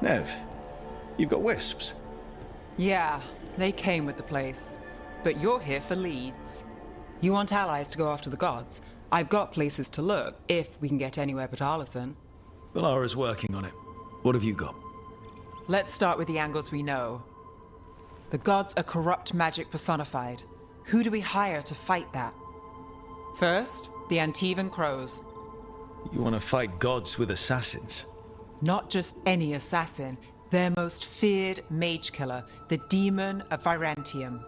Nev, you've got wisps. Yeah, they came with the place. But you're here for leads. You want allies to go after the gods? I've got places to look, if we can get anywhere but Arlathan. Valara's working on it. What have you got? Let's start with the angles we know. The gods are corrupt magic personified. Who do we hire to fight that? First, the Antivan Crows. You want to fight gods with assassins? Not just any assassin, their most feared mage killer, the Demon of Virantium.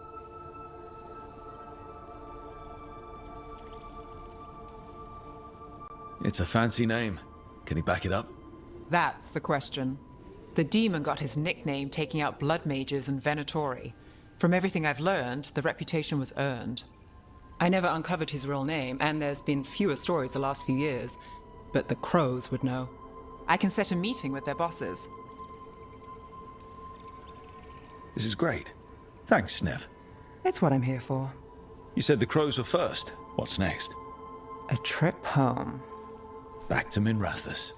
It's a fancy name. Can he back it up? That's the question. The demon got his nickname taking out blood mages and Venatori. From everything I've learned, the reputation was earned. I never uncovered his real name, and there's been fewer stories the last few years, but the Crows would know. I can set a meeting with their bosses. This is great. Thanks, Nev. It's what I'm here for. You said the Crows were first. What's next? A trip home. Back to Minrathous.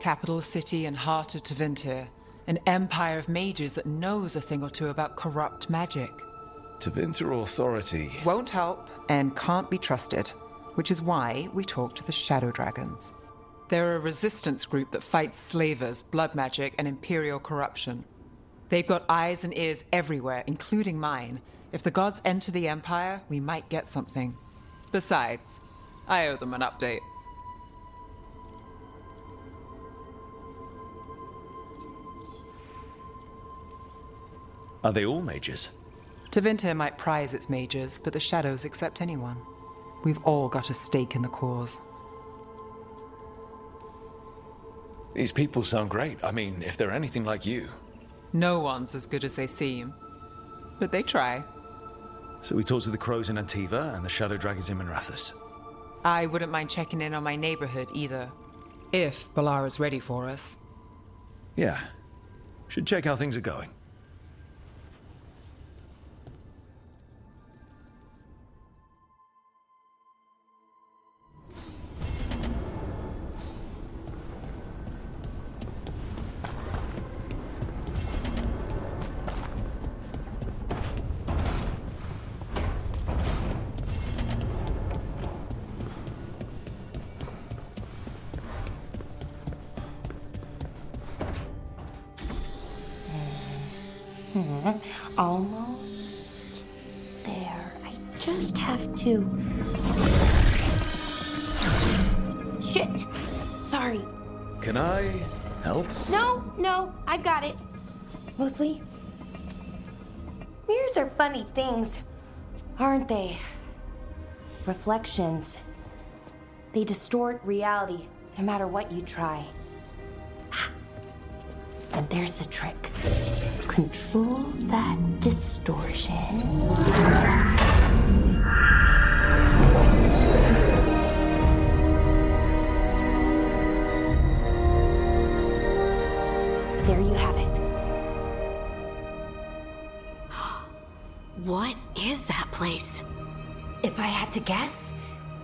Capital city and heart of Tevinter. An empire of mages that knows a thing or two about corrupt magic. Tevinter Authority. Won't help and can't be trusted, which is why we talk to the Shadow Dragons. They're a resistance group that fights slavers, blood magic, and imperial corruption. They've got eyes and ears everywhere, including mine. If the gods enter the empire, we might get something. Besides, I owe them an update. Are they all mages? Tevinter might prize its mages, but the Shadows accept anyone. We've all got a stake in the cause. These people sound great. I mean, if they're anything like you. No one's as good as they seem. But they try. So we talk to the Crows in Antiva and the Shadow Dragons in Minrathous. I wouldn't mind checking in on my neighborhood either. If Balara's ready for us. Yeah. Should check how things are going. Almost there. I just have to... Shit! Sorry. Can I help? No, I got it. Mostly, mirrors are funny things, aren't they? Reflections. They distort reality, no matter what you try. And there's the trick. Control that distortion. There you have it. What is that place? If I had to guess,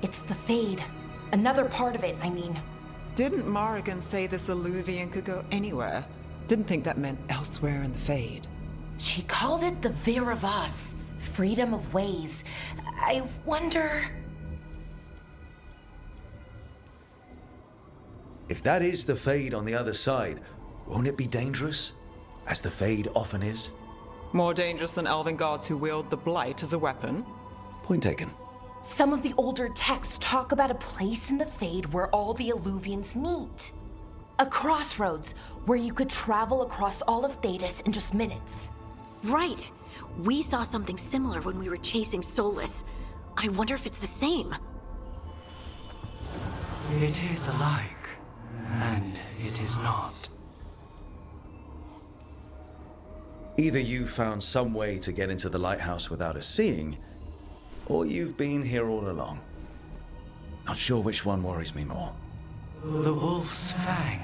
it's the Fade. Another part of it, I mean. Didn't Morrigan say this Alluvian could go anywhere? Didn't think that meant elsewhere in the Fade. She called it the Vir of Us, freedom of ways. I wonder... If that is the Fade on the other side, won't it be dangerous? As the Fade often is? More dangerous than elven gods who wield the Blight as a weapon? Point taken. Some of the older texts talk about a place in the Fade where all the Alluvians meet. A crossroads where you could travel across all of Thedas in just minutes. Right. We saw something similar when we were chasing Solus. I wonder if it's the same. It is alike, and it is not. Either you found some way to get into the lighthouse without us seeing, or you've been here all along. Not sure which one worries me more. The Wolf's Fang.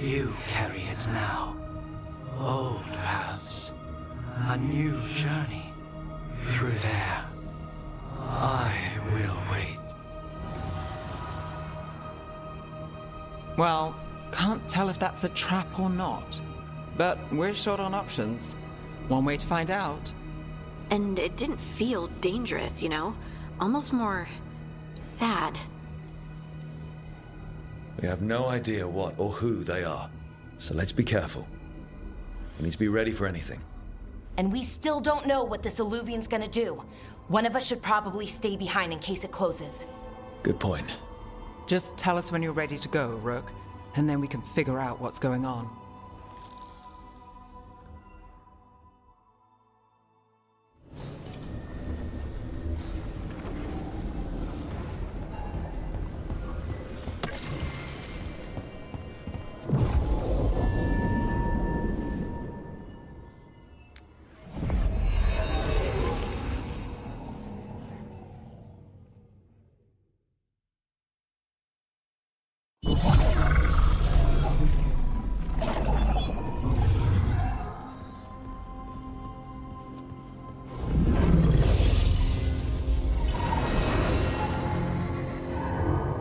You carry it now. Old paths. A new journey. Through there. I will wait. Well, can't tell if that's a trap or not. but we're short on options. One way to find out. And it didn't feel dangerous, you know? Almost more sad. We have no idea what or who they are, so let's be careful. We need to be ready for anything. And we still don't know what this Illuvian's gonna do. One of us should probably stay behind in case it closes. Good point. Just tell us when you're ready to go, Rook, and then we can figure out what's going on.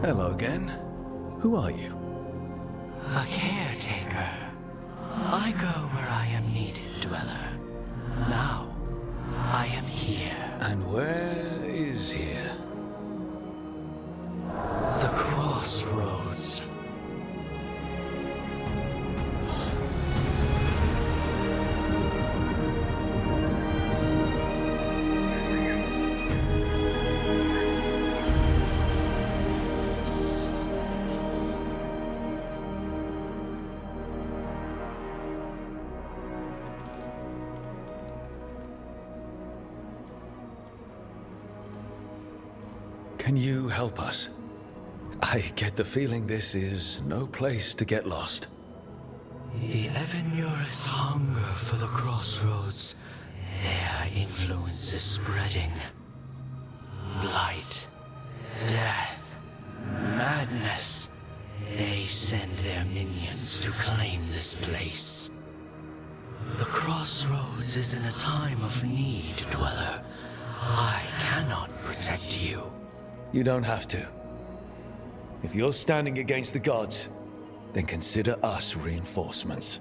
Hello again. Who are you? A caretaker. I go where I am needed, Dweller. Now, I am here. And where is here? The crossroads. Can you help us? I get the feeling this is no place to get lost. The Evanurus hunger for the crossroads. Their influence is spreading. Blight, death, madness. They send their minions to claim this place. The crossroads is in a time of need, Dweller. I cannot protect you. You don't have to. If you're standing against the gods, then consider us reinforcements.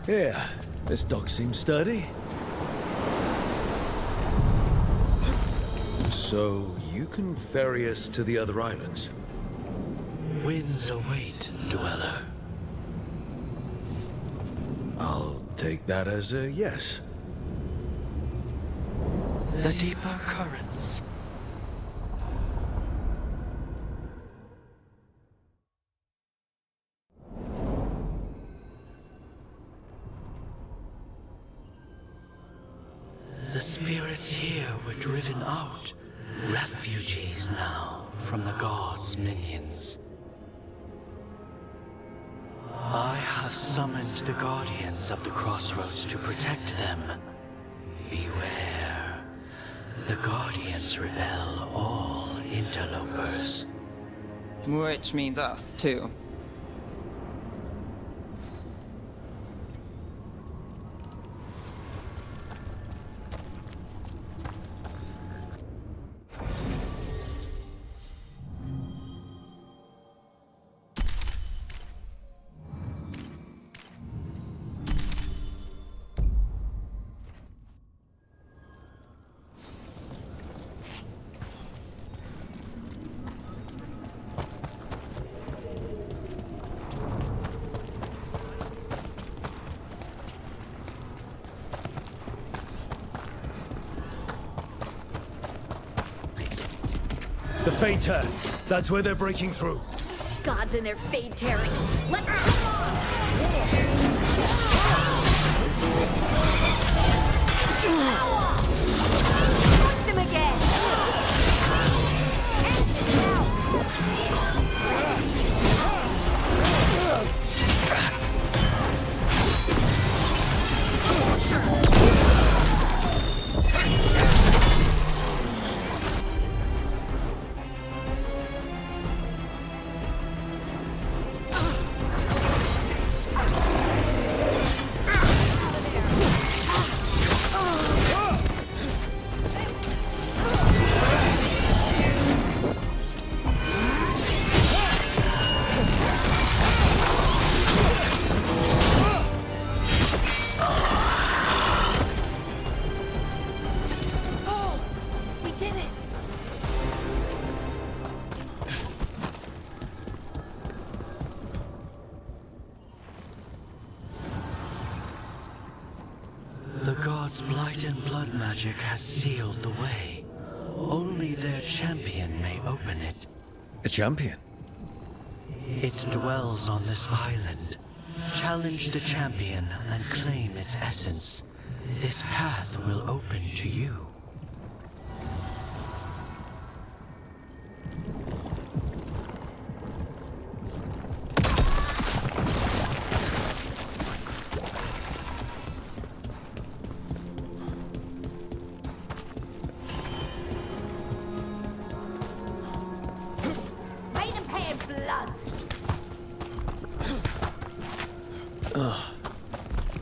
Yeah, this dock seems sturdy. So, you can ferry us to the other islands? Winds await, Dweller. I'll take that as a yes. The deeper currents. The spirits here were driven out, refugees now from the gods' minions. I have summoned the guardians of the crossroads to protect them. Beware. The guardians repel all interlopers. Which means us, too. The Fade Turn. That's where they're breaking through. Gods in their fade tearing. Let's go! Push them again! God's blight and blood magic has sealed the way. Only their champion may open it. A champion? It dwells on this island. Challenge the champion and claim its essence. This path will open to you. Made him pay in blood.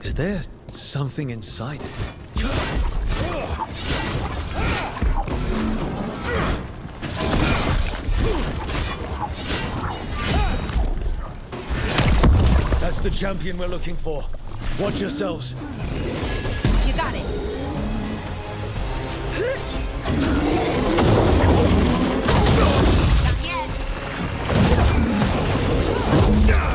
Is there something inside it? That's the champion we're looking for. Watch yourselves. You got it. Not yet. Now.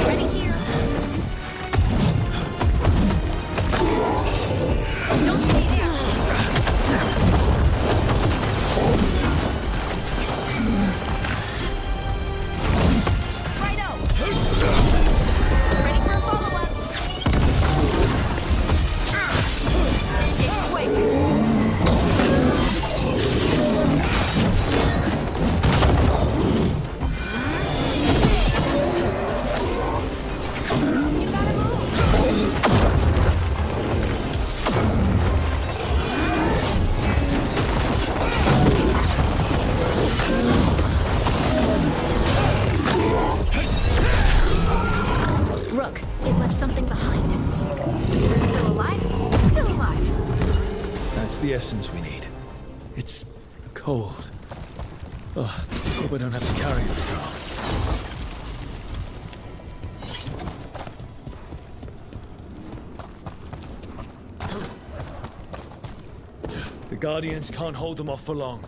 Ready here. Don't stay there. Righto. Ready for a follow-up. It's quick. You gotta move. Rook, it left something behind. Still alive? Still alive. That's the essence we need. It's cold. Oh, hope I don't have to carry it all. The Guardians can't hold them off for long.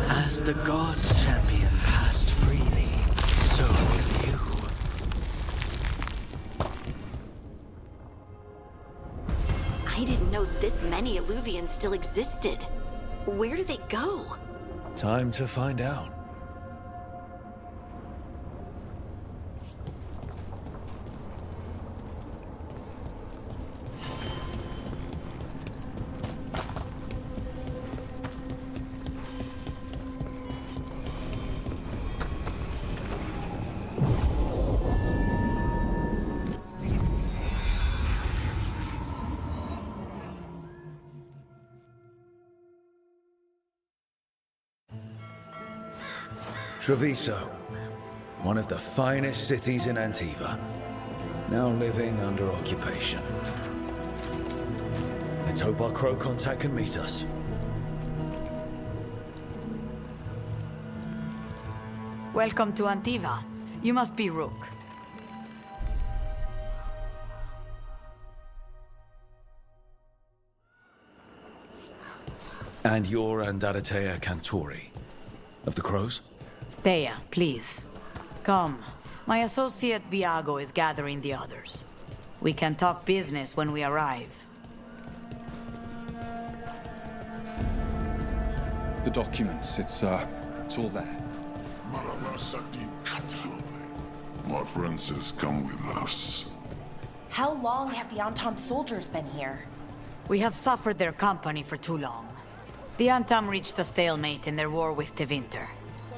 As the God's champion passed freely, so will you. I didn't know this many Illuvians still existed. Where do they go? Time to find out. Treviso, one of the finest cities in Antiva, now living under occupation. Let's hope our crow contact can meet us. Welcome to Antiva. You must be Rook. And you're Andaratea Cantori, of the Crows? Thea, please. Come. My associate Viago is gathering the others. We can talk business when we arrive. The documents, it's all there. My friend says come with us. How long have the Antam soldiers been here? We have suffered their company for too long. The Antam reached a stalemate in their war with Tevinter.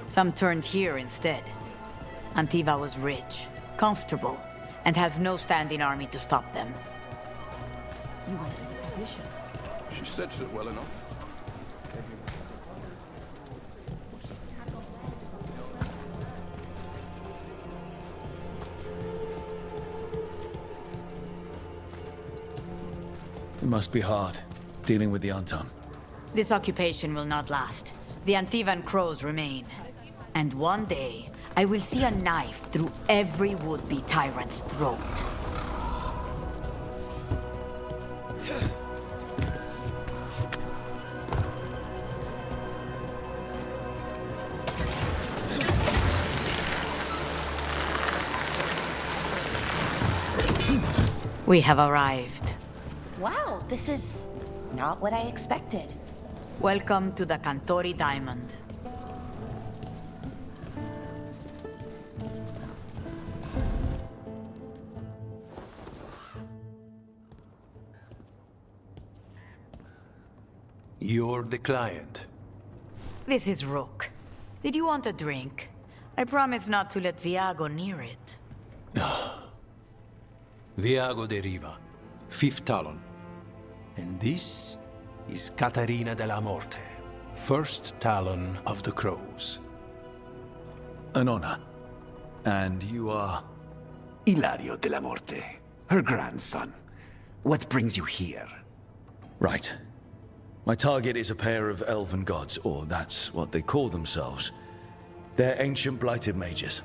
Some turned here instead. Antiva was rich, comfortable, and has no standing army to stop them. You went to the physician. She stretched it well enough. It must be hard, dealing with the Untum. This occupation will not last. The Antivan crows remain. And one day, I will see a knife through every would-be tyrant's throat. We have arrived. Wow, this is not what I expected. Welcome to the Cantori Diamond. You're the client. This is Rook. Did you want a drink? I promise not to let Viago near it. Viago de Riva, Fifth Talon. And this is Catarina della Morte, First Talon of the Crows. An honor. And you are... Ilario della Morte, her grandson. What brings you here? Right. My target is a pair of elven gods, or that's what they call themselves. They're ancient blighted mages.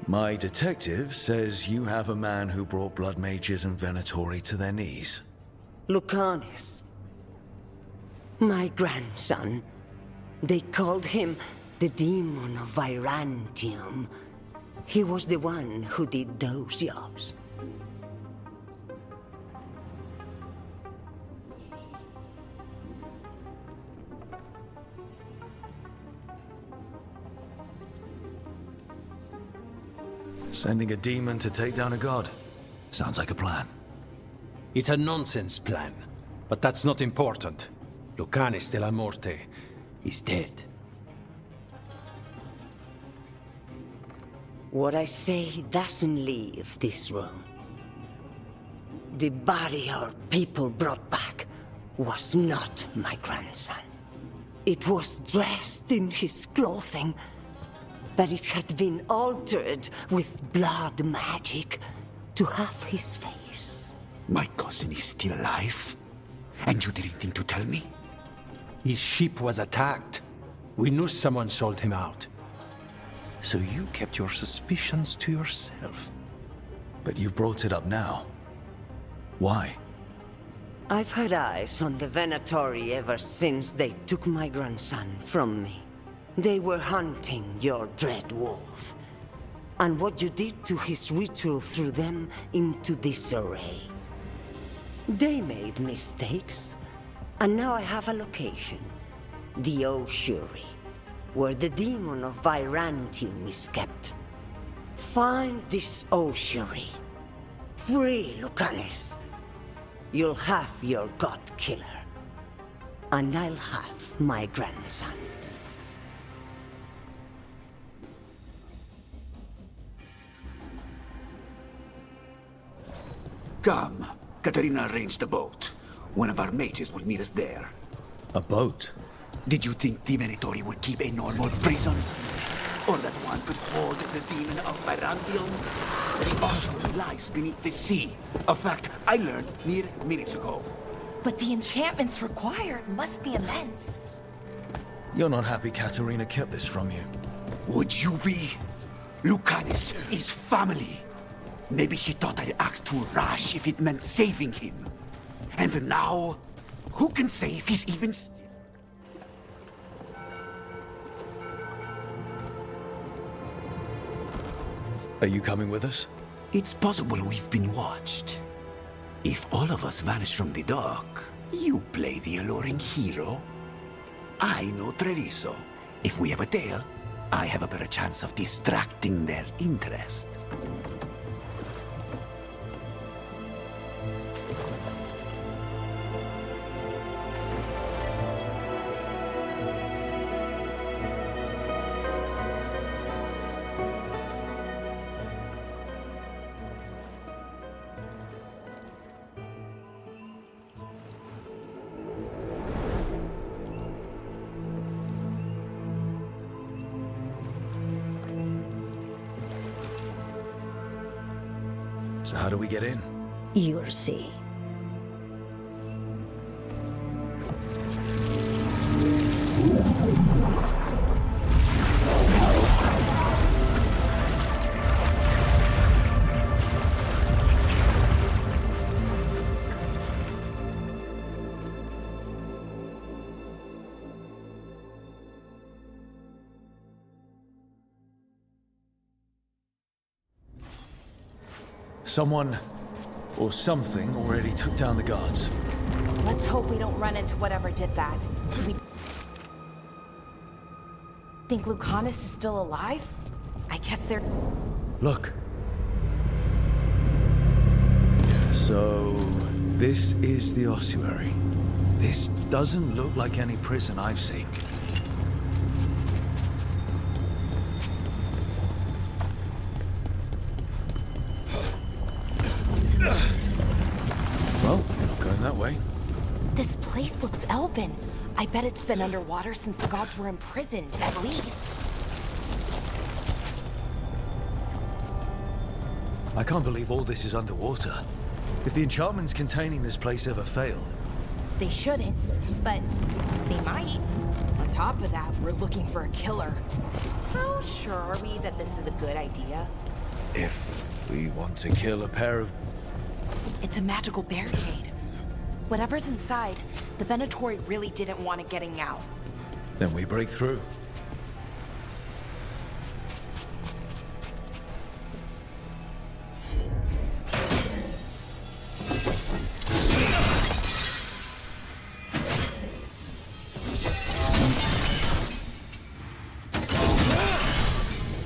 My detective says you have a man who brought blood mages and Venatori to their knees. Lucanis. My grandson. They called him the Demon of Virantium. He was the one who did those jobs. Sending a demon to take down a god. Sounds like a plan. It's a nonsense plan, but that's not important. Lucanis della Morte is dead. What I say doesn't leave this room. The body our people brought back was not my grandson. It was dressed in his clothing, but it had been altered with blood magic to have his face. My cousin is still alive? And you didn't think to tell me? His ship was attacked. We knew someone sold him out. So you kept your suspicions to yourself. But you've brought it up now. Why? I've had eyes on the Venatori ever since they took my grandson from me. They were hunting your dread wolf. And what you did to his ritual threw them into disarray. They made mistakes, and now I have a location. The Ossuary, where the demon of Virantium is kept. Find this Ossuary. Free Lucanis. You'll have your god killer. And I'll have my grandson. Come. Katarina arranged a boat. One of our mages will meet us there. A boat? Did you think the Venatori would keep a normal prison? Or that one could hold the demon of Virantium? The ossuary lies beneath the sea. A fact I learned mere minutes ago. But the enchantments required must be immense. You're not happy Katarina kept this from you. Would you be? Lucanis is family. Maybe she thought I'd act too rash if it meant saving him. And now, who can say if he's even... Are you coming with us? It's possible we've been watched. If all of us vanish from the dock, you play the alluring hero. I know Treviso. If we have a tail, I have a better chance of distracting their interest. So how do we get in? You'll see. Someone or something already took down the guards. Let's hope we don't run into whatever did that. We think Lucanus is still alive? I guess they're... Look. So, this is the ossuary. This doesn't look like any prison I've seen. Well, not going that way. This place looks elven. I bet it's been underwater since the gods were imprisoned, at least. I can't believe all this is underwater. If the enchantments containing this place ever failed... They shouldn't, but they might. On top of that, we're looking for a killer. How sure are we that this is a good idea? If we want to kill a pair of... It's a magical barricade. Whatever's inside, the Venatori really didn't want it getting out. Then we break through.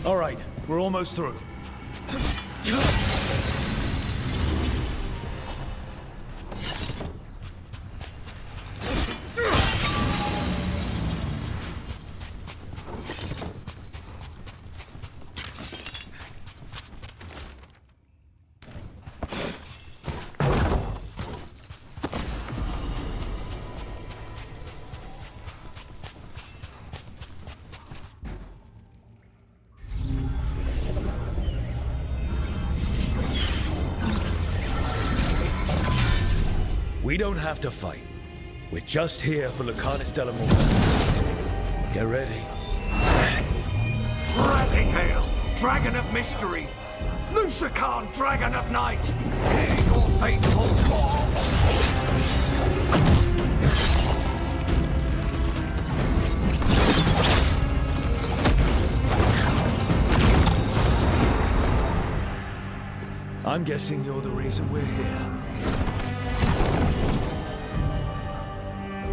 All right, we're almost through. We don't have to fight. We're just here for Lucanus de la Morte. Get ready. Rising Hail, Dragon of Mystery! Lucican, Dragon of Night! Hear your fateful call! I'm guessing you're the reason we're here.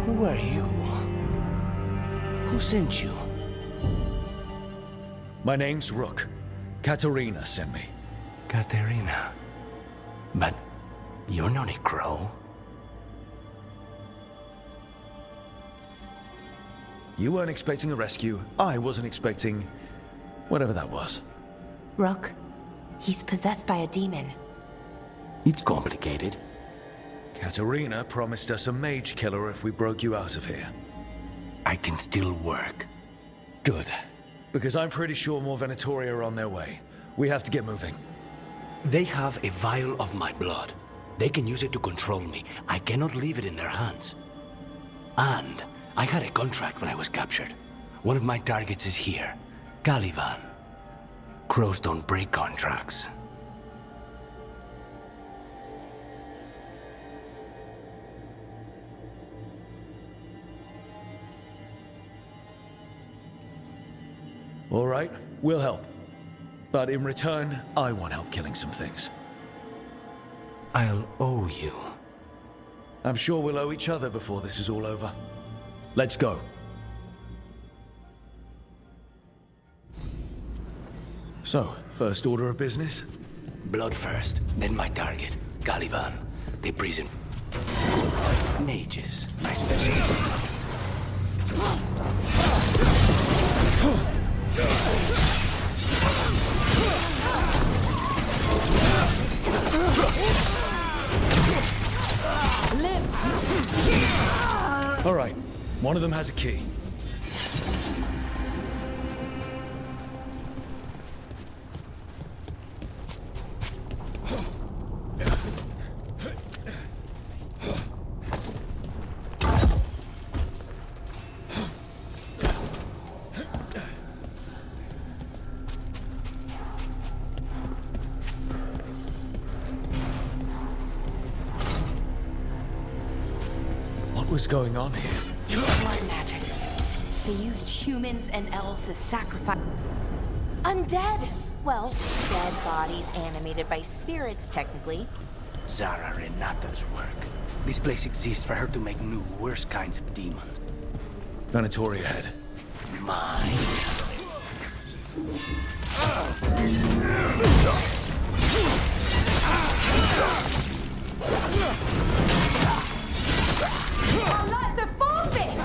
Who are you? Who sent you? My name's Rook. Katerina sent me. Katerina. But you're not a crow. You weren't expecting a rescue. I wasn't expecting... whatever that was. Rook, he's possessed by a demon. It's complicated. Katerina promised us a mage killer if we broke you out of here. I can still work. Good. Because I'm pretty sure more Venatori are on their way. We have to get moving. They have a vial of my blood. They can use it to control me. I cannot leave it in their hands. And I had a contract when I was captured. One of my targets is here. Caliban. Crows don't break contracts. All right, we'll help. But in return, I want help killing some things. I'll owe you. I'm sure we'll owe each other before this is all over. Let's go. So, first order of business? Blood first, then my target, Caliban, the prison. Mages, my specialty. All right, one of them has a key. was going on here? Blood magic. They used humans and elves as sacrifice. Undead! Well, dead bodies animated by spirits, technically. Zara Renata's work. This place exists for her to make new, worse kinds of demons. Venatori ahead. Mine. Our lives are folding!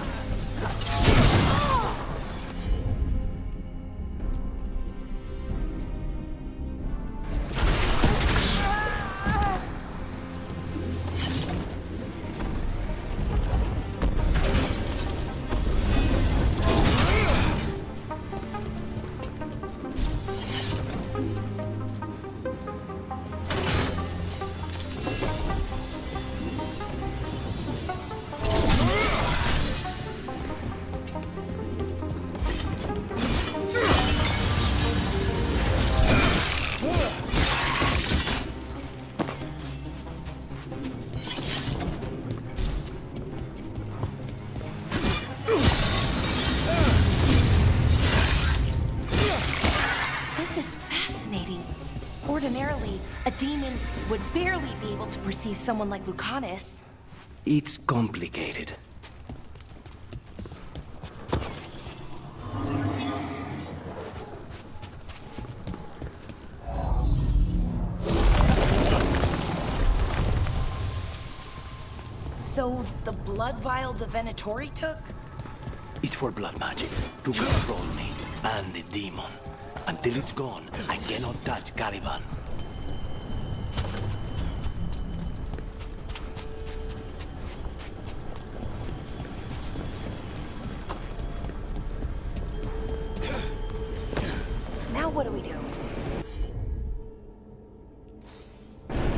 This is fascinating. Ordinarily, a demon would barely be able to perceive someone like Lucanus. It's complicated. So, the blood vial the Venatori took? It's for blood magic, to control me, and the demon. Until it's gone, I cannot touch Caliban. Now what do we do?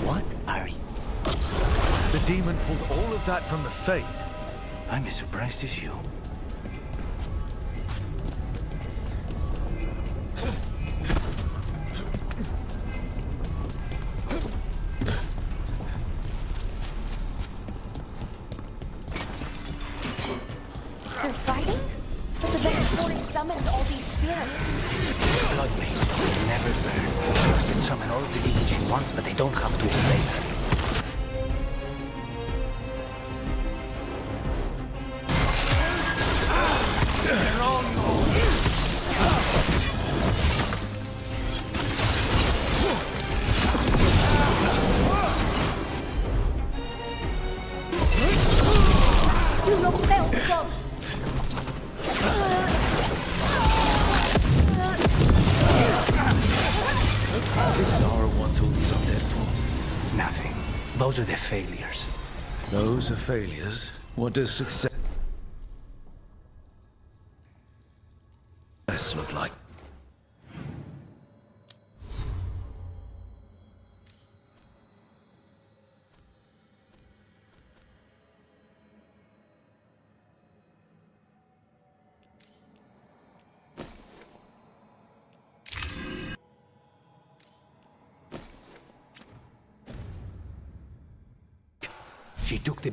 What are you? The demon pulled all of that from the Fade. I'm as surprised as you. They're fighting? But the Venatori summoned all these spirits. Blood mages will never burn. You can summon all the demons you want, but they don't have to obey them. You look felt close. What did Zara want all these undead for? Nothing. Those are the failures. Those are failures. What does success look like? She took the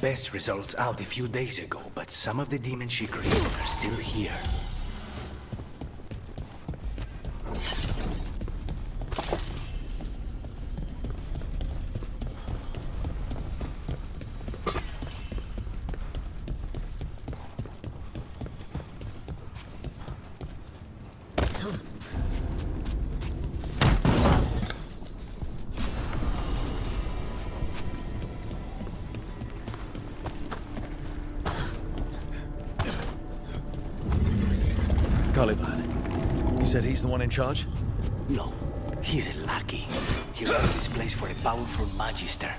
best results out a few days ago, but some of the demons she created are still here. Caliban. You said he's the one in charge? No, he's a lackey. He runs this place for a powerful magister.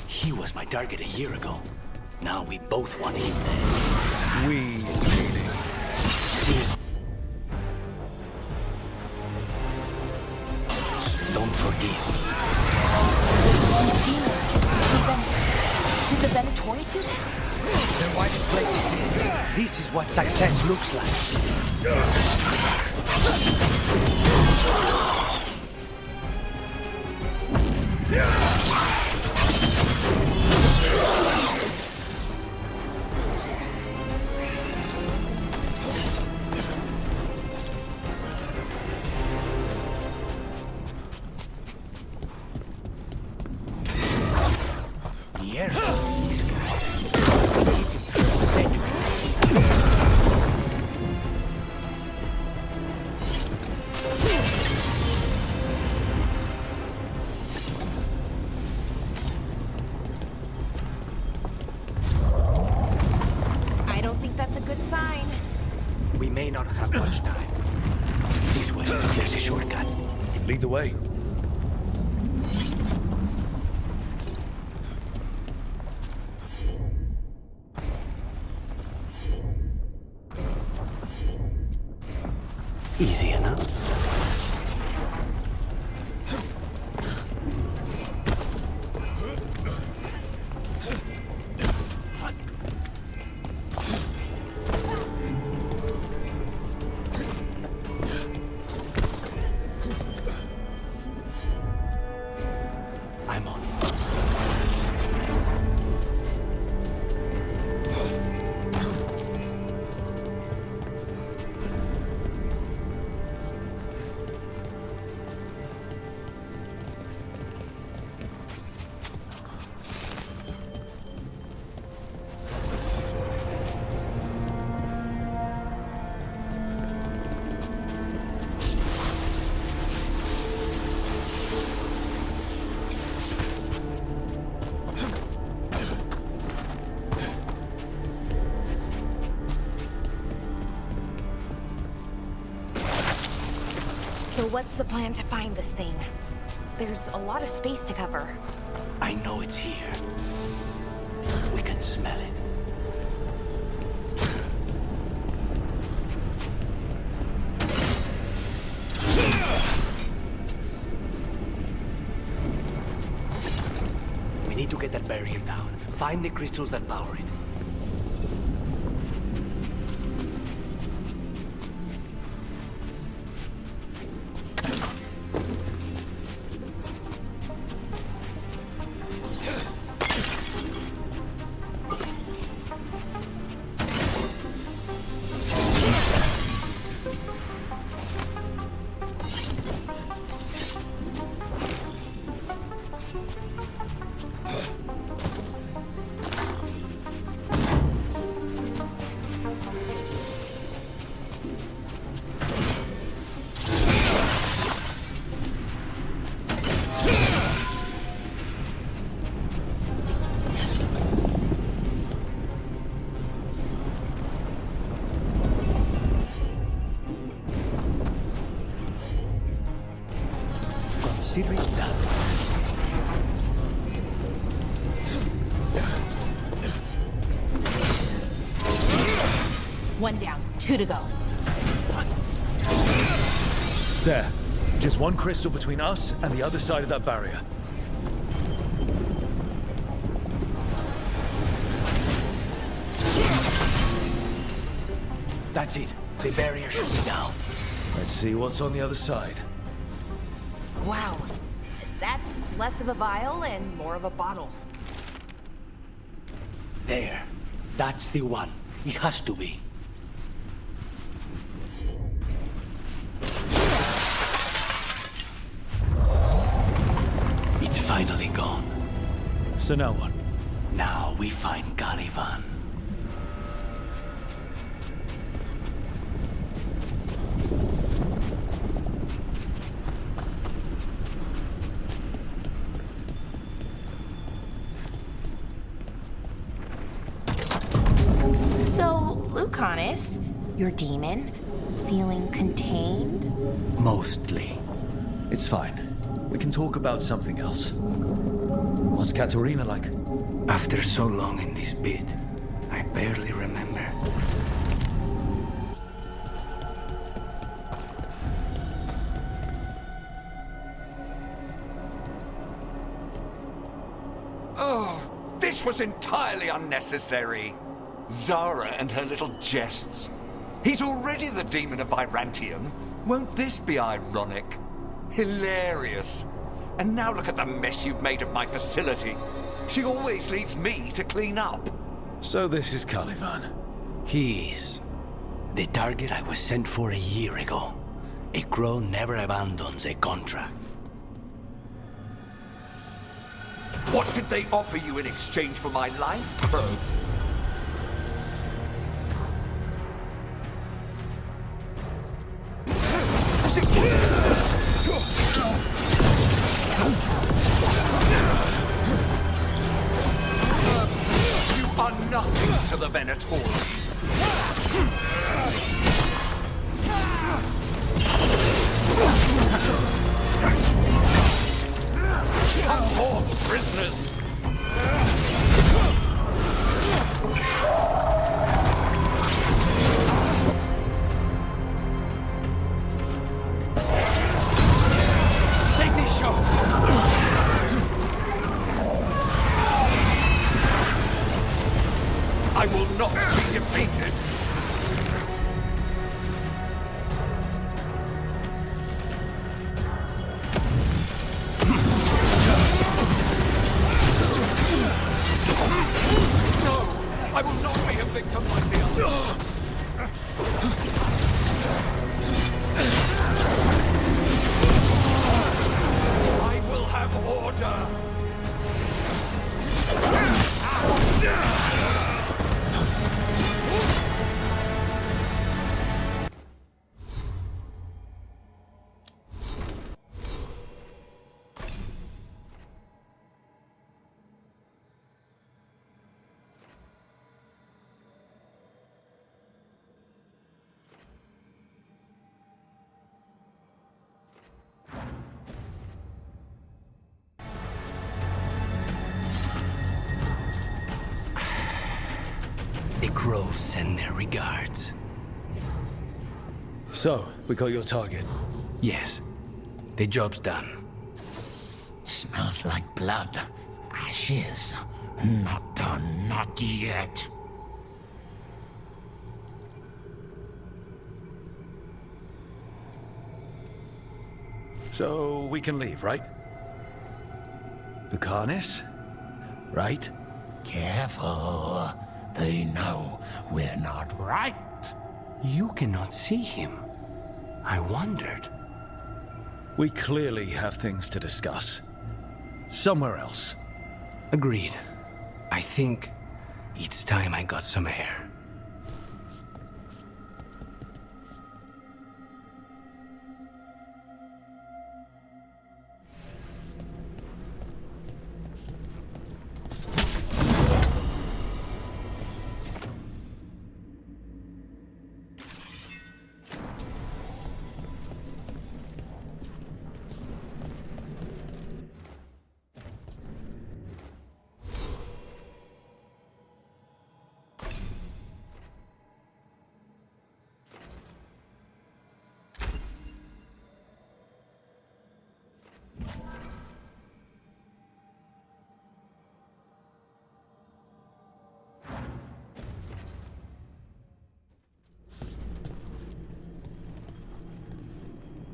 He was my target a year ago. Now we both want him dead. We meaning? Don't forgive me. These demons. Did the Venatori do this? Then why this place exists? This is what success looks like. Yeah. careful. These guys. I don't think that's a good sign. We may not have much time. This way, there's a shortcut. Lead the way. Easy enough. I'm on. So what's the plan to find this thing? There's a lot of space to cover. I know it's here. We can smell it. We need to get that barrier down. Find the crystals that power it. Consider it done. One down, 2 to go. There. Just one crystal between us and the other side of that barrier. That's it. The barrier should be down. Let's see what's on the other side. Wow. That's less of a vial and more of a bottle. There. That's the one. It has to be. It's finally gone. So now what? Now we find Caliban. So, Lucanus, your demon, feeling contained? Mostly. It's fine. We can talk about something else. What's Katerina like? After so long in this pit, I barely remember. Oh, this was entirely unnecessary. Zara and her little jests. He's already the demon of Virantium. Won't this be ironic? Hilarious. And now look at the mess you've made of my facility. She always leaves me to clean up. So this is Caliban. He is. The target I was sent for a year ago. A crow never abandons a contract. What did they offer you in exchange for my life, Crow? You are nothing to the Venatori. Come forth, prisoners! Take this show! I will not be defeated! I will not be a victim like the others. I will have order. The crows send their regards. So, we got your target. Yes. The job's done. Smells like blood. Ashes. Not done, not yet. So, we can leave, right? Lucanus? Right? Careful. They know we're not right. You cannot see him. I wondered. We clearly have things to discuss. Somewhere else. Agreed. I think it's time I got some air.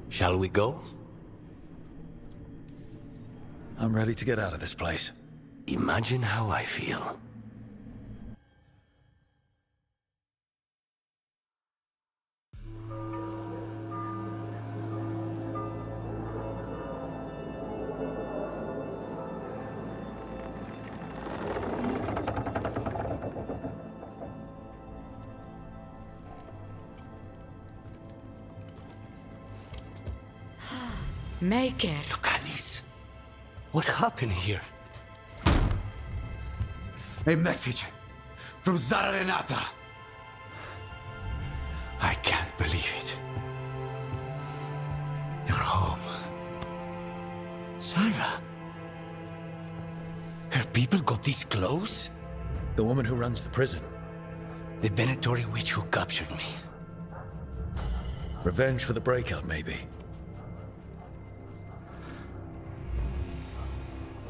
Shall we go? I'm ready to get out of this place. Imagine how I feel. Make it. Lucanis, what happened here? A message from Zara Renata. I can't believe it. You're home. Sarah? Her people got this close? The woman who runs the prison. The Venatori witch who captured me. Revenge for the breakout, maybe.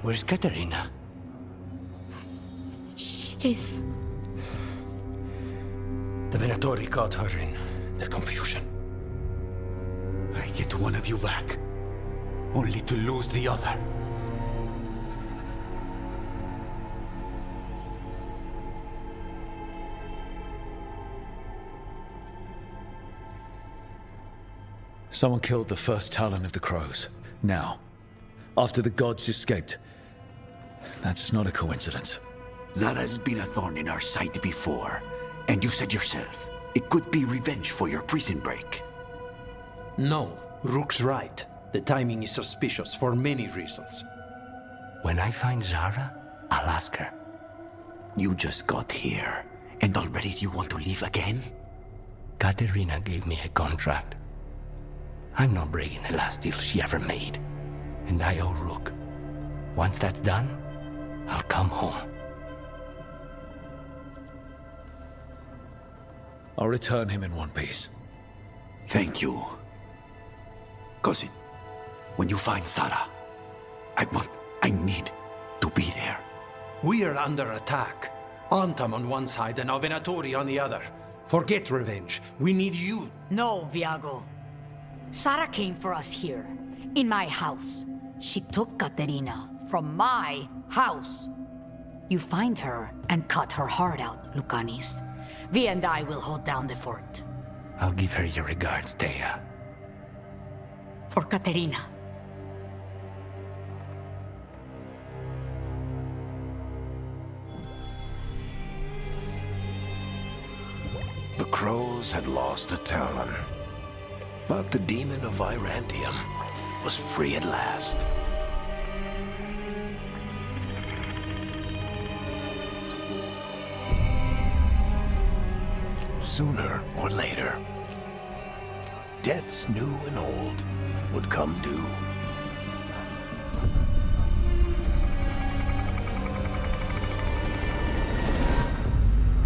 Where's Katarina? She's... The Venatori caught her in their confusion. I get one of you back, only to lose the other. Someone killed the first Talon of the Crows. Now, after the gods escaped. That's not a coincidence. Zara's been a thorn in our side before, and you said yourself, it could be revenge for your prison break. No, Rook's right. The timing is suspicious for many reasons. When I find Zara, I'll ask her. You just got here, and already you want to leave again? Katerina gave me a contract. I'm not breaking the last deal she ever made. And I owe Rook. Once that's done, I'll come home. I'll return him in one piece. Thank you. Cousin, when you find Zara, I need to be there. We are under attack. Antam on one side and Avenatori on the other. Forget revenge. We need you. No, Viago. Sara came for us here, in my house. She took Katerina from my house. You find her and cut her heart out, Lucanis. Vi and I will hold down the fort. I'll give her your regards, Thea. For Katerina. The crows had lost a Talon, but the demon of Virantium was free at last. Sooner or later, debts new and old would come due.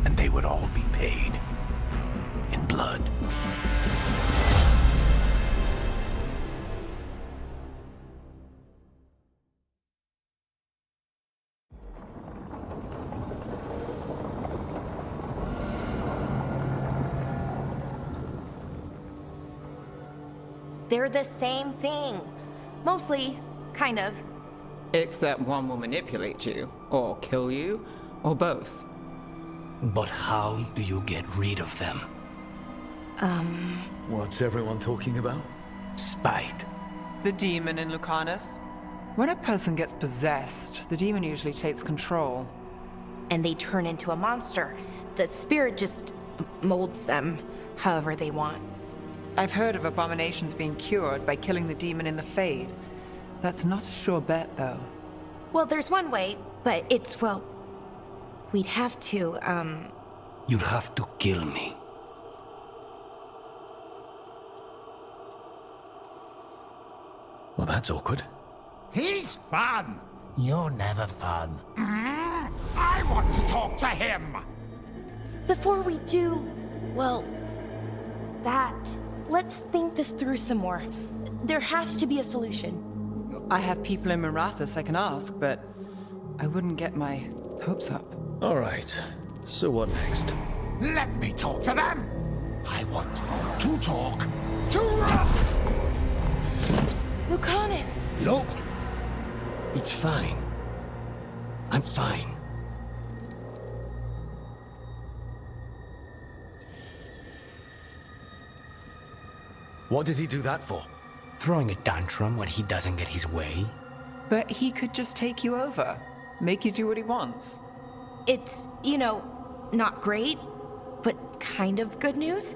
And they would all be paid in blood. They're the same thing. Mostly, kind of. Except one will manipulate you, or kill you, or both. But how do you get rid of them? What's everyone talking about? Spite. The demon in Lucanus. When a person gets possessed, the demon usually takes control. And they turn into a monster. The spirit just molds them however they want. I've heard of abominations being cured by killing the demon in the Fade. That's not a sure bet, though. Well, there's one way, but it's, well, we'd have to, You'll have to kill me. Well, that's awkward. He's fun. You're never fun. I want to talk to him. Before we do, well, that, let's think this through some more. There has to be a solution. I have people in Marathas I can ask, but I wouldn't get my hopes up. All right. So what next? Let me talk to them. I want to talk to Lucanus! Nope. It's fine. I'm fine. What did he do that for? Throwing a tantrum when he doesn't get his way? But he could just take you over, make you do what he wants. It's, you know, not great, but kind of good news,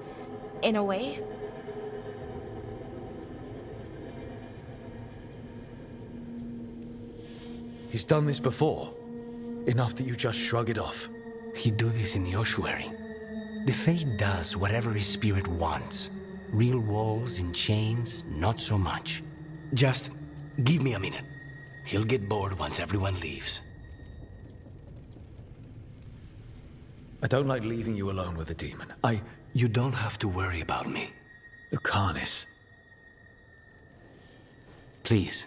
in a way. He's done this before. Enough that you just shrug it off. He'd do this in the ossuary. The Fate does whatever his spirit wants. Real walls and chains, not so much. Just give me a minute. He'll get bored once everyone leaves. I don't like leaving you alone with the demon. You don't have to worry about me. Lucanus. Please.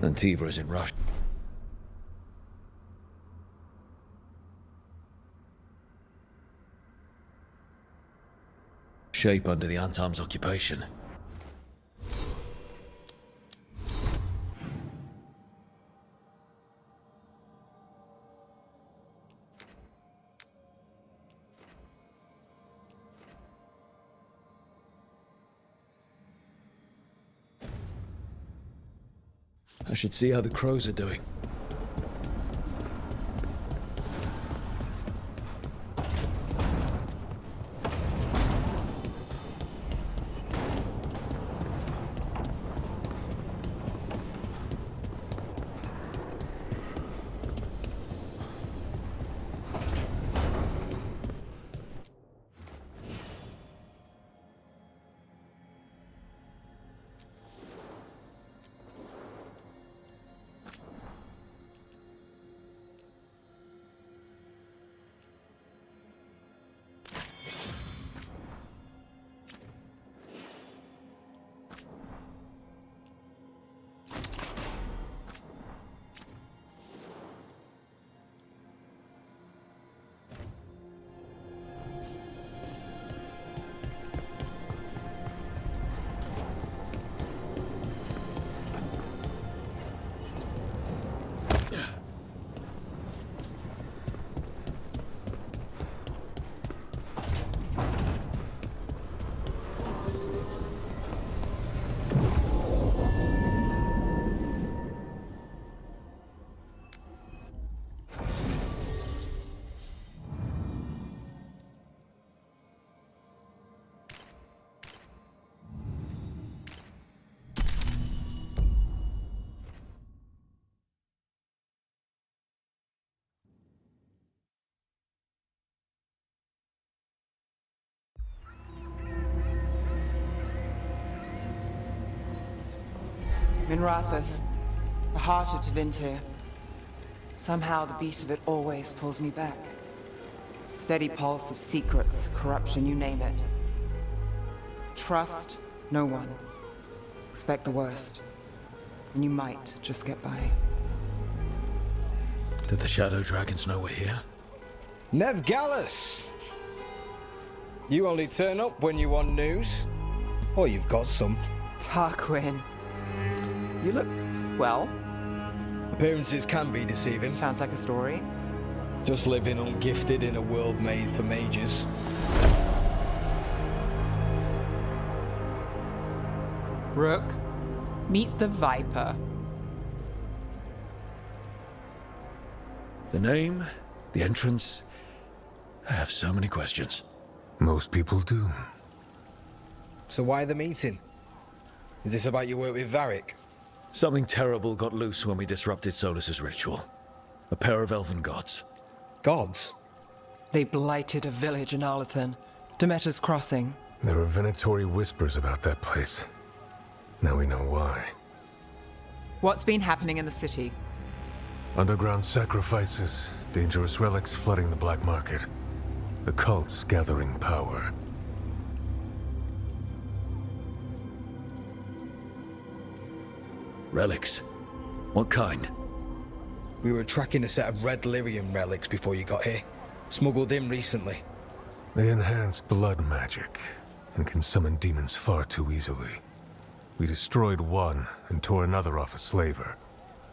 Antiva is in rush. shape under the Antam's occupation. I should see how the crows are doing. Minrathous, the heart of Tevinter. Somehow the beat of it always pulls me back. Steady pulse of secrets, corruption, you name it. Trust no one. Expect the worst. And you might just get by. Did the Shadow Dragons know we're here? Nev Gallus! You only turn up when you want news. Or you've got some. Tarquin. You look, well. Appearances can be deceiving. Sounds like a story. Just living ungifted in a world made for mages. Rook, meet the Viper. The name, the entrance. I have so many questions. Most people do. So why the meeting? Is this about your work with Varric? Something terrible got loose when we disrupted Solus's ritual. A pair of elven gods. Gods? They blighted a village in Arlathan, Demeter's Crossing. There were venatory whispers about that place. Now we know why. What's been happening in the city? Underground sacrifices, dangerous relics flooding the black market. The cults gathering power. Relics? What kind? We were tracking a set of red lyrium relics before you got here. Smuggled in recently. They enhance blood magic and can summon demons far too easily. We destroyed one and tore another off a slaver.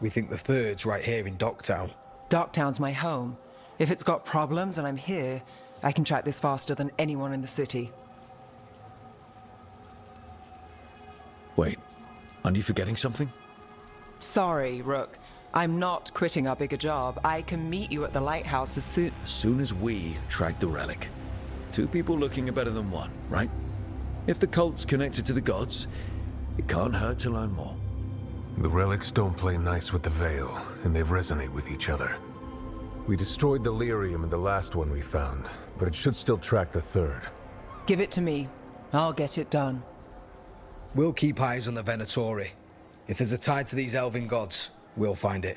We think the third's right here in Docktown. Docktown's my home. If it's got problems and I'm here, I can track this faster than anyone in the city. Wait, aren't you forgetting something? Sorry, Rook. I'm not quitting our bigger job. I can meet you at the lighthouse as soon as we track the relic. Two people looking better than one, right? If the cult's connected to the gods, it can't hurt to learn more. The relics don't play nice with the Veil, and they resonate with each other. We destroyed the lyrium in the last one we found, but it should still track the third. Give it to me. I'll get it done. We'll keep eyes on the Venatori. If there's a tie to these elven gods, we'll find it.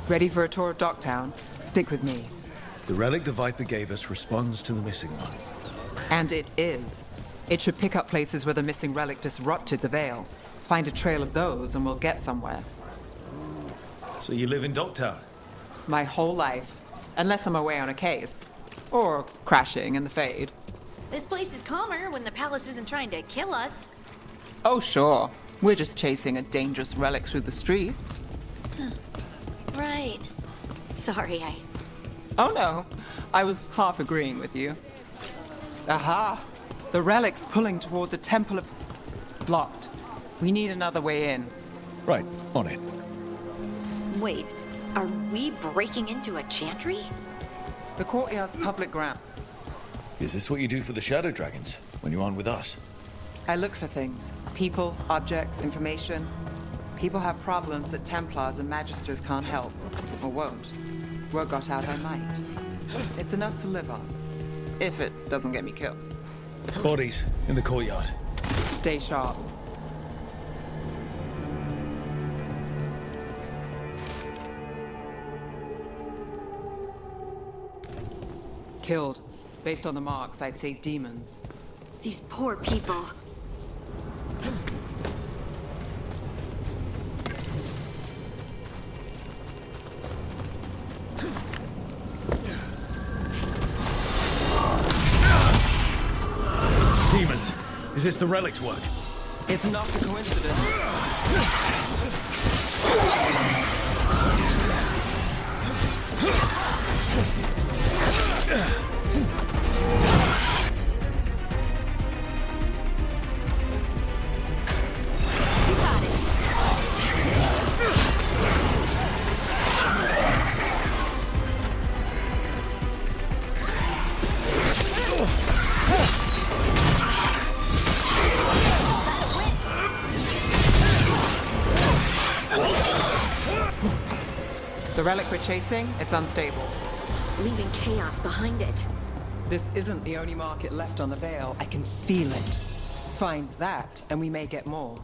Ready for a tour of Docktown? Stick with me. The relic the Viper gave us responds to the missing one. And it is. It should pick up places where the missing relic disrupted the Veil. Find a trail of those and we'll get somewhere. So you live in Docktown? My whole life. Unless I'm away on a case. Or crashing in the Fade. This place is calmer when the palace isn't trying to kill us. Oh, sure. We're just chasing a dangerous relic through the streets. Right. Sorry, Oh no, I was half agreeing with you. Aha! The relic's pulling toward the Temple of... Blocked. We need another way in. Right, on it. Wait, are we breaking into a chantry? The courtyard's public ground. Is this what you do for the Shadow Dragons, when you aren't with us? I look for things. People, objects, information. People have problems that Templars and Magisters can't help. Or won't. Word got out I might. It's enough to live on. If it doesn't get me killed. Bodies in the courtyard. Stay sharp. Killed. Based on the marks, I'd say demons. These poor people. Demons. Is this the relic's work? It's not a coincidence. The relic we're chasing, it's unstable. Leaving chaos behind it. This isn't the only market left on the Veil. I can feel it. Find that, and we may get more.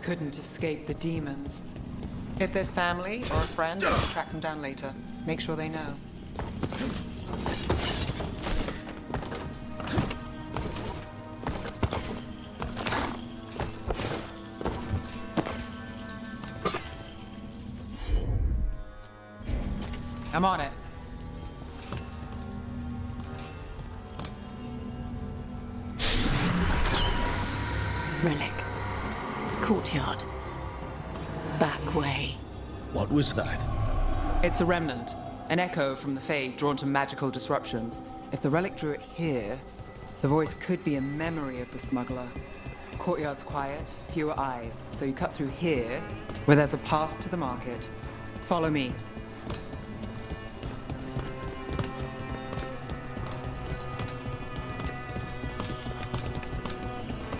Couldn't escape the demons. If there's family or a friend, I'll track them down later. Make sure they know. I'm on it. Relic. Courtyard. Back way. What was that? It's a remnant. An echo from the Fade drawn to magical disruptions. If the relic drew it here, the voice could be a memory of the smuggler. Courtyard's quiet, fewer eyes, so you cut through here, where there's a path to the market. Follow me.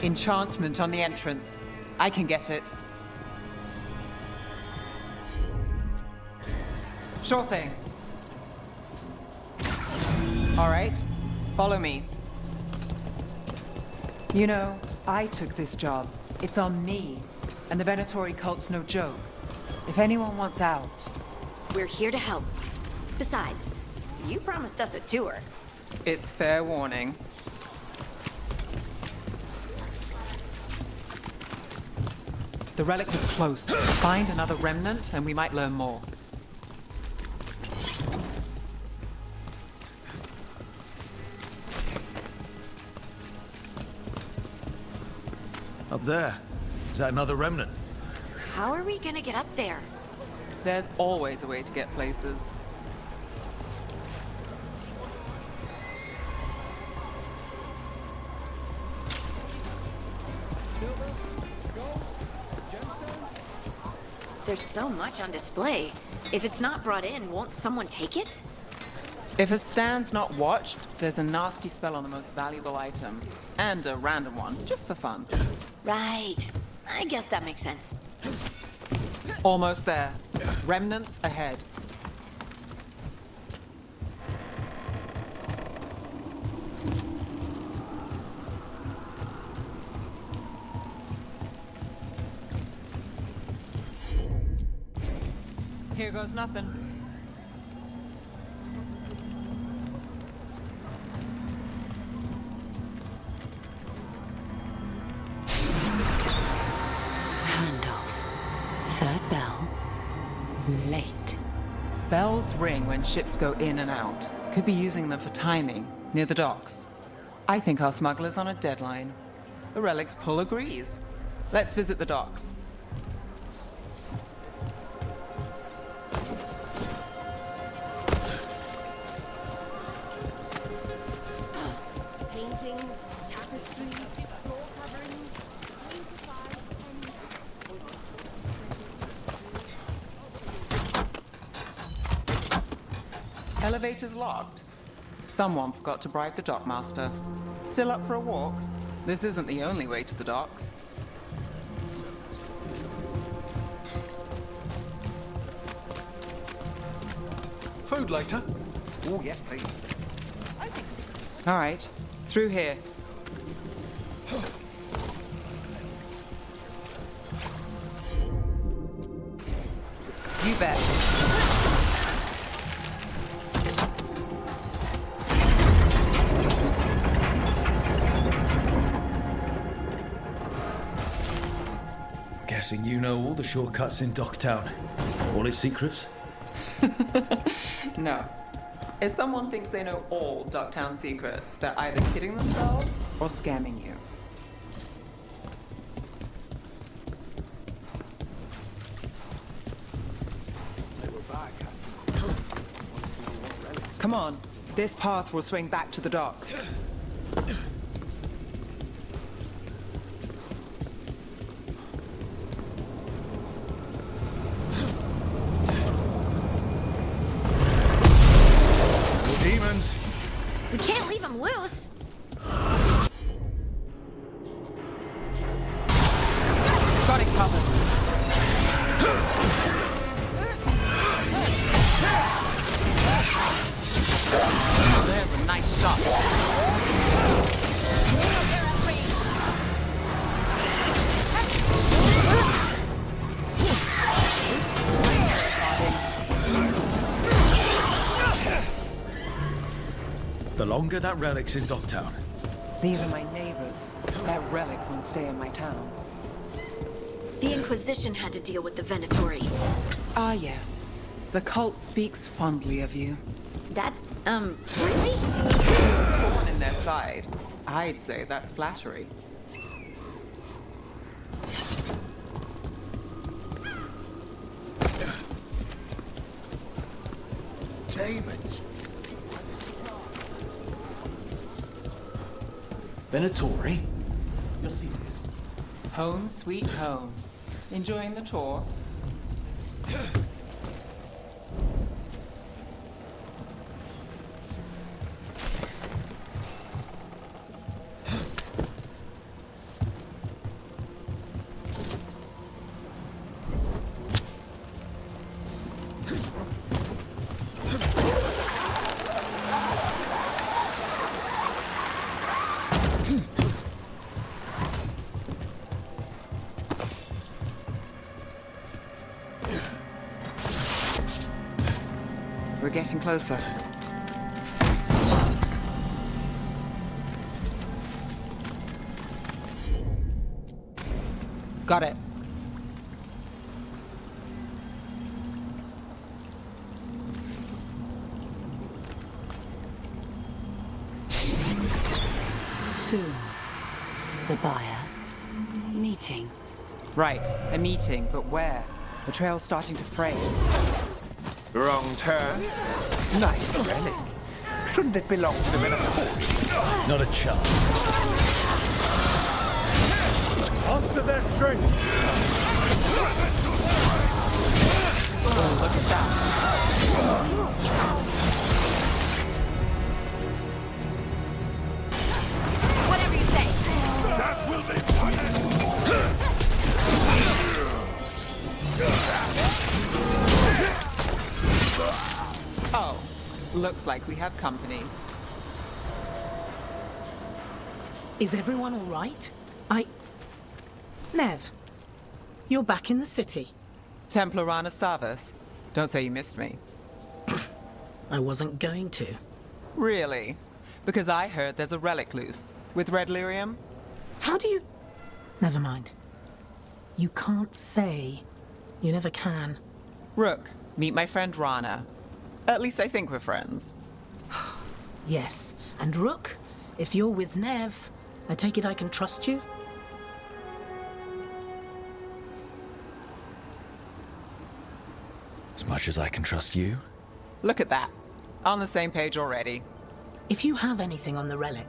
Enchantment on the entrance. I can get it. Sure thing. All right, follow me. You know, I took this job. It's on me. And the Venatori cult's no joke. If anyone wants out... We're here to help. Besides, you promised us a tour. It's fair warning. The relic was close. Find another remnant and we might learn more. Up there. Is that another remnant? How are we gonna get up there? There's always a way to get places. There's so much on display. If it's not brought in, won't someone take it? If a stand's not watched, there's a nasty spell on the most valuable item. And a random one, just for fun. Right. I guess that makes sense. Almost there. Remnants ahead. Here goes nothing. Handoff. Third bell. Late. Bells ring when ships go in and out. Could be using them for timing, near the docks. I think our smuggler's on a deadline. The Relic's pull agrees. Let's visit the docks. Paintings, tapestries, floor coverings, Elevator's locked. Someone forgot to bribe the dockmaster. Still up for a walk? This isn't the only way to the docks. Food later? Oh, yes, please. All right, through here. You bet. Guessing you know all the shortcuts in Docktown. All its secrets? No. If someone thinks they know all Docktown secrets, they're either kidding themselves or scamming you. Come on. This path will swing back to the docks. Demons! We can't leave him loose. Got it covered. There's a nice shot. The longer that relic's in Docktown. These are my neighbors. That relic won't stay in my town. The Inquisition had to deal with the Venatori. Ah, yes. The cult speaks fondly of you. That's, really? Thorn in their side. I'd say that's flattery. Demons! Venatori? You're serious? Home sweet home. Enjoying the tour? We're getting closer. Got it. Soon. The buyer. Meeting. Right, a meeting, but where? The trail's starting to fray. Wrong turn. Nice relic. Shouldn't it belong to the Venatori? Not a chance. Answer their strength. Oh, look at that. Whatever you say. That will be punished. Looks like we have company. Is everyone all right? Nev, you're back in the city. Templar Rana Savas. Don't say you missed me. I wasn't going to. Really? Because I heard there's a relic loose. With red lyrium? How do you... Never mind. You can't say. You never can. Rook, meet my friend Rana. At least I think we're friends. Yes, and Rook, if you're with Nev, I take it I can trust you? As much as I can trust you. Look at that. On the same page already. If you have anything on the relic...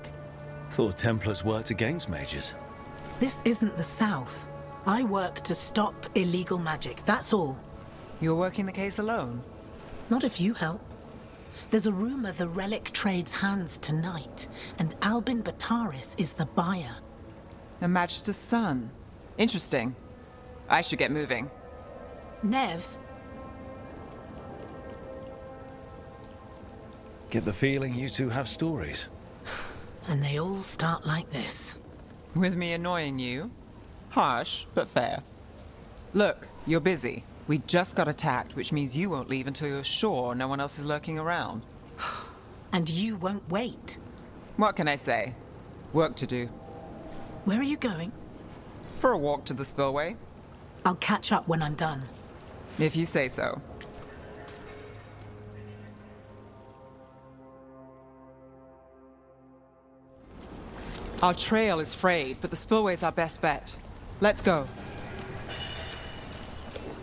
Thought Templars worked against mages. This isn't the South. I work to stop illegal magic, that's all. You're working the case alone? Not if you help. There's a rumor the relic trades hands tonight, and Albin Bataris is the buyer. A Magister's son. Interesting. I should get moving. Nev? Get the feeling you two have stories. And they all start like this. With me annoying you? Harsh, but fair. Look, you're busy. We just got attacked, which means you won't leave until you're sure no one else is lurking around. And you won't wait. What can I say? Work to do. Where are you going? For a walk to the spillway. I'll catch up when I'm done. If you say so. Our trail is frayed, but the spillway's our best bet. Let's go.